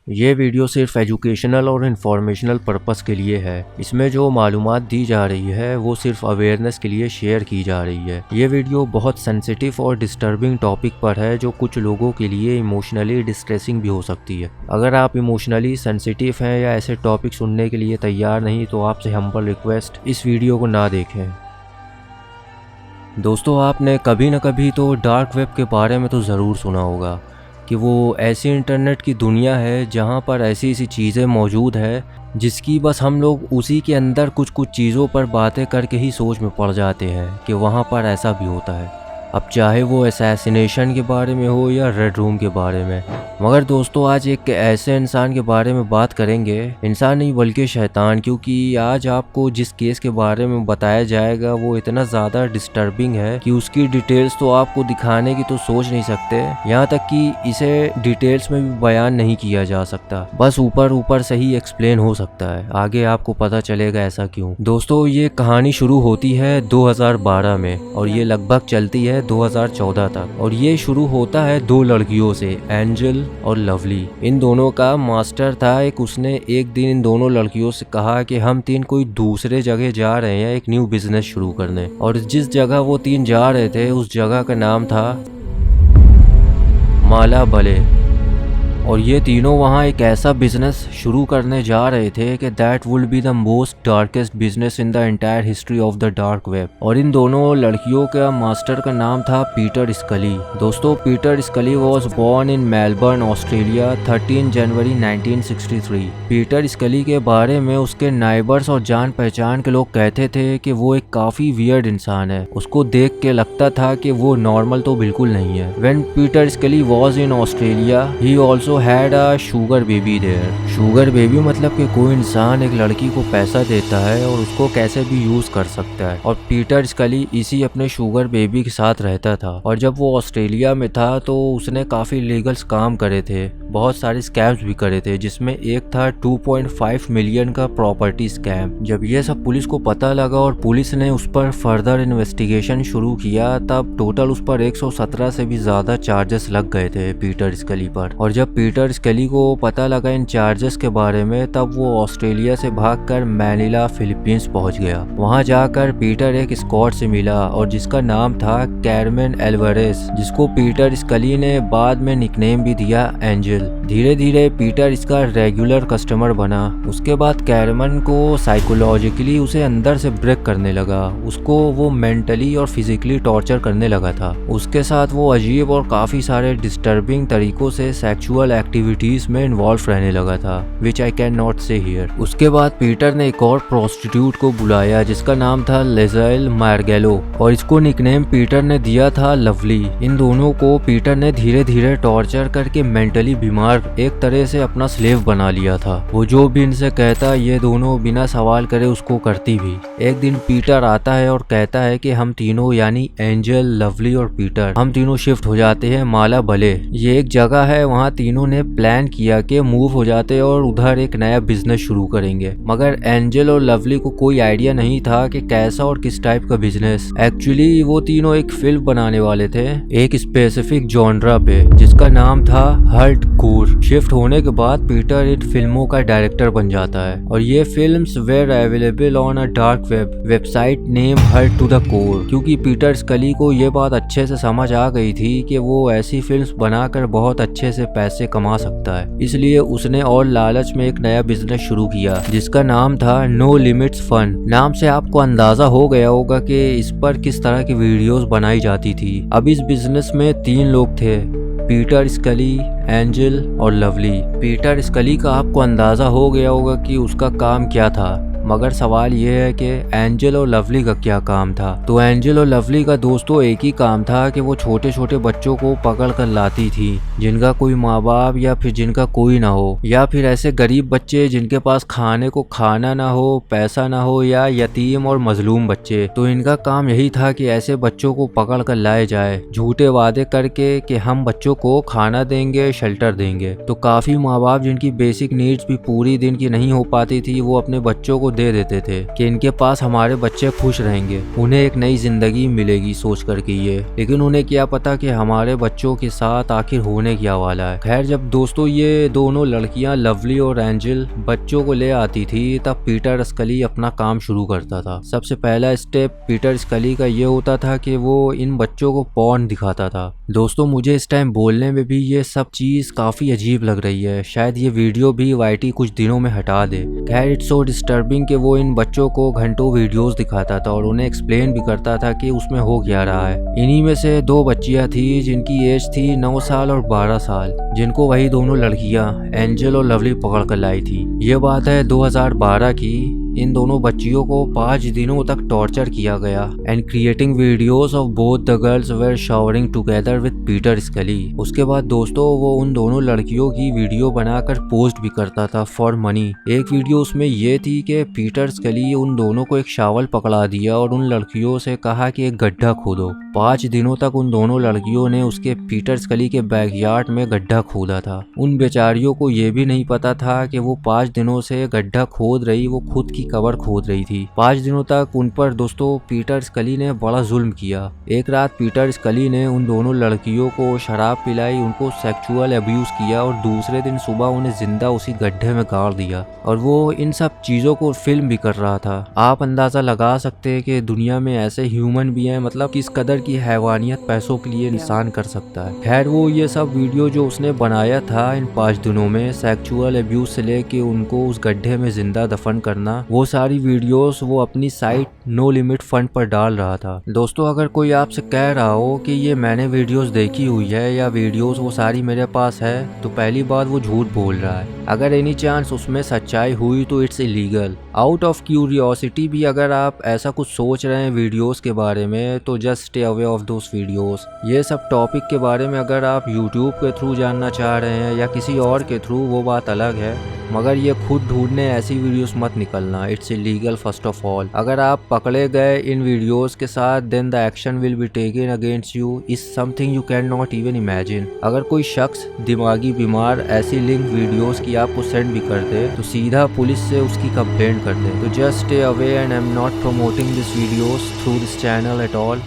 ये वीडियो सिर्फ एजुकेशनल और इन्फॉर्मेशनल पर्पस के लिए है। इसमें जो मालूमात दी जा रही है वो सिर्फ अवेयरनेस के लिए शेयर की जा रही है। ये वीडियो बहुत सेंसिटिव और डिस्टर्बिंग टॉपिक पर है जो कुछ लोगों के लिए इमोशनली डिस्ट्रेसिंग भी हो सकती है। अगर आप इमोशनली सेंसिटिव हैं या ऐसे टॉपिक सुनने के लिए तैयार नहीं तो आपसे हम्बल रिक्वेस्ट, इस वीडियो को ना देखें। दोस्तों, आपने कभी न कभी तो डार्क वेब के बारे में तो ज़रूर सुना होगा कि वो ऐसी इंटरनेट की दुनिया है जहाँ पर ऐसी ऐसी चीज़ें मौजूद है जिसकी बस हम लोग उसी के अंदर कुछ कुछ चीज़ों पर बातें करके ही सोच में पड़ जाते हैं कि वहाँ पर ऐसा भी होता है। अब चाहे वो असैसिनेशन के बारे में हो या रेड रूम के बारे में। मगर दोस्तों, आज एक ऐसे इंसान के बारे में बात करेंगे, इंसान नहीं बल्कि शैतान, क्योंकि आज आपको जिस केस के बारे में बताया जाएगा वो इतना ज़्यादा डिस्टर्बिंग है कि उसकी डिटेल्स तो आपको दिखाने की तो सोच नहीं सकते, यहाँ तक कि इसे डिटेल्स में भी बयान नहीं किया जा सकता, बस ऊपर ऊपर से ही एक्सप्लेन हो सकता है। आगे आपको पता चलेगा ऐसा क्यों। दोस्तों, ये कहानी शुरू होती है 2012 में और ये लगभग चलती है 2014 तक। और ये शुरू होता है दो लड़कियों से, एंजल और लवली। इन दोनों का मास्टर था एक, उसने एक दिन इन दोनों लड़कियों से कहा कि हम तीन कोई दूसरे जगह जा रहे हैं एक न्यू बिजनेस शुरू करने। और जिस जगह वो तीन जा रहे थे उस जगह का नाम था माला बले। और ये तीनों वहाँ एक ऐसा बिजनेस शुरू करने जा रहे थे कि that would be the most darkest business in the entire history of the dark web. और इन दोनों लड़कियों का मास्टर का नाम था पीटर स्कली। दोस्तों, पीटर स्कली was born in Melbourne, Australia 13 January 1963। Peter स्कली के बारे में उसके नाइबर्स और जान पहचान के लोग कहते थे कि वो एक काफी वियर्ड इंसान है। उसको देख के लगता था कि वो नॉर्मल तो बिल्कुल नहीं है। व्हेन पीटर स्कली was in Australia he also had a sugar baby there। Sugar baby मतलब कि कोई इंसान एक लड़की को पैसा देता है और उसको कैसे भी यूज कर सकता है। और पीटर स्कली इसी अपने शुगर बेबी के साथ रहता था। और जब वो ऑस्ट्रेलिया में था तो उसने काफी लीगल्स काम करे थे, बहुत सारे स्कैम्स भी करे थे, जिसमें एक था 2.5 मिलियन का प्रॉपर्टी स्कैम। जब ये सब पुलिस को पता लगा और पुलिस ने उस पर फर्दर इन्वेस्टिगेशन शुरू किया तब टोटल उस पर 117 से भी ज्यादा चार्जेस लग गए थे पीटर स्कली पर। और जब पीटर स्कली को पता लगा इन चार्जेस के बारे में तब वो ऑस्ट्रेलिया से भागकर मैनिला, फिलीपींस पहुंच गया। वहां जाकर पीटर एक स्कॉट से मिला और जिसका नाम था कैरमेन एल्वारेस, जिसको पीटर स्कली ने बाद में निकनेम भी दिया एंजल। धीरे धीरे पीटर इसका रेगुलर कस्टमर बना। उसके बाद कैरमेन को साइकोलॉजिकली उसे अंदर से ब्रेक करने लगा, उसको वो मेंटली और फिजिकली टॉर्चर करने लगा था। उसके साथ वो अजीब और काफी सारे डिस्टर्बिंग तरीकों से सेक्सुअल एक्टिविटीज में इन्वॉल्व रहने लगा था, विच आई कैन नॉट से हियर। उसके बाद पीटर ने एक और प्रोस्टिट्यूट को बुलाया जिसका नाम था लेज़ेल मार्गेलो और इसको निकनेम पीटर ने दिया था लवली। इन दोनों को पीटर ने धीरे धीरे टॉर्चर करके मेंटली बीमार एक तरह से अपना स्लेव बना लिया था। वो जो भी इनसे कहता ये दोनों बिना सवाल करे उसको करती भी। एक दिन पीटर आता है और कहता है कि हम तीनों यानी एंजल, लवली और पीटर, हम तीनों शिफ्ट हो जाते हैं माला बले। ये एक जगह है, वहाँ तीनों ने प्लान किया कि मूव हो जाते और उधर एक नया बिजनेस शुरू करेंगे। मगर एंजल और लवली को कोई आइडिया नहीं था कि कैसा और किस टाइप का बिजनेस। एक्चुअली वो तीनों एक फिल्म बनाने वाले थे एक स्पेसिफिक जॉनरा पे जिसका नाम था हर्ट कोर। शिफ्ट होने के बाद पीटर इन फिल्मों का डायरेक्टर बन जाता है और ये films were available on a dark website name hurt to the core. क्योंकि पीटर स्कली को ये बात अच्छे से समझ आ गई थी कि वो ऐसी फिल्म्स बनाकर बहुत अच्छे से पैसे कमा सकता है, इसलिए उसने और लालच में एक नया बिजनेस शुरू किया जिसका नाम था नो लिमिट्स फन। नाम से आपको अंदाजा हो गया होगा कि इस पर किस तरह की वीडियोस बनाई जाती थी। अब इस बिजनेस में तीन लोग थे, पीटर स्कली, एंजल और लवली। पीटर स्कली का आपको अंदाजा हो गया होगा कि उसका काम क्या था, मगर सवाल यह है कि एंजल और लवली का क्या काम था। तो एंजल और लवली का दोस्तों एक ही काम था कि वो छोटे छोटे बच्चों को पकड़ कर लाती थी जिनका कोई माँ बाप या फिर जिनका कोई ना हो, या फिर ऐसे गरीब बच्चे जिनके पास खाने को खाना ना हो, पैसा ना हो, या यतीम और मजलूम बच्चे। तो इनका काम यही था कि ऐसे बच्चों को पकड़ कर लाए जाए झूठे वादे करके कि हम बच्चों को खाना देंगे, शेल्टर देंगे। तो काफी माँ बाप जिनकी बेसिक नीड्स भी पूरी दिन की नहीं हो पाती थी वो अपने बच्चों को दे देते थे कि इनके पास हमारे बच्चे खुश रहेंगे, उन्हें एक नई जिंदगी मिलेगी सोच करके ये। लेकिन उन्हें क्या पता कि हमारे बच्चों के साथ आखिर होने क्या वाला है। खैर जब दोस्तों ये दोनों लड़कियां लवली और एंजल बच्चों को ले आती थी तब पीटर स्कली अपना काम शुरू करता था। सबसे पहला स्टेप पीटर स्कली का ये होता था कि वो इन बच्चों को पॉर्न दिखाता था। दोस्तों मुझे इस टाइम बोलने में भी ये सब चीज काफी अजीब लग रही है, शायद ये वीडियो भी वाईटी कुछ दिनों में हटा दे। खैर इट्स सो डिस्टर्बिंग कि वो इन बच्चों को घंटों वीडियोस दिखाता था और उन्हें एक्सप्लेन भी करता था कि उसमें हो क्या रहा है। इन्हीं में से 2 बच्चियां थी जिनकी एज थी 9 साल और 12 साल, जिनको वही दोनों लड़कियां एंजल और लवली पकड़ कर लाई थी। ये बात है 2012 की। इन दोनों बच्चियों को 5 दिनों तक टॉर्चर किया गया and creating videos of both the girls were showering together with Peter Scully. उसके बाद दोस्तों वो उन दोनों लड़कियों की वीडियो बनाकर पोस्ट भी करता था फॉर मनी। एक वीडियो उसमें ये थी कि पीटर स्कली उन दोनों को एक शावल पकड़ा दिया और उन लड़कियों से कहा कि एक गड्ढा खोदो। 5 दिनों तक उन दोनों लड़कियों ने उसके पीटर स्कली के बैकयार्ड में गड्ढा खोदा था। उन बेचारियों को ये भी नहीं पता था कि वो 5 दिनों से गड्ढा खोद रही वो खुद की कबर खोद रही थी। 5 दिनों तक उन पर दोस्तों पीटर स्कली ने बड़ा जुल्म किया। एक रात पीटर स्कली ने उन दोनों लड़कियों को शराब पिलाई, उनको सेक्सुअल अब्यूज किया और दूसरे दिन सुबह उन्हें जिंदा उसी गड्ढे में गाड़ दिया और वो इन सब चीजों को फिल्म भी कर रहा था। आप अंदाजा लगा सकते हैं कि दुनिया में ऐसे ह्यूमन भी हैं, मतलब किस कदर की हैवानियत पैसों के लिए इंसान कर सकता है। खैर वो ये सब वीडियो जो उसने बनाया था इन 5 दिनों में, सेक्सुअल अब्यूज से लेके उनको उस गड्ढे में जिंदा दफन करना, वो सारी वीडियोस वो अपनी साइट नो लिमिट फंड पर डाल रहा था। दोस्तों अगर कोई आपसे कह रहा हो कि ये मैंने वीडियोस देखी हुई है या वीडियोस वो सारी मेरे पास है, तो पहली बात वो झूठ बोल रहा है। अगर एनी चांस उसमें सच्चाई हुई तो it's illegal. Out of curiosity भी अगर आप ऐसा कुछ सोच रहे हैं वीडियोस के बारे में तो just stay away of those videos. ये सब टॉपिक के बारे में अगर आप यूट्यूब के थ्रू जानना चाह रहे हैं या किसी और के थ्रू, वो बात अलग है, मगर ये खुद ढूंढने ऐसी वीडियोस मत निकलना, it's illegal first of all. अगर आप पकड़े गए इन वीडियोस के साथ then the action will be taken against you is something you can not even imagine. अगर कोई शख्स दिमागी बीमार ऐसी लिंक वीडियोस की आपको सेंड भी कर दे तो सीधा पुलिस से उसकी कंप्लेंट कर दे। तो just stay away and I am not promoting this videos through this channel at all.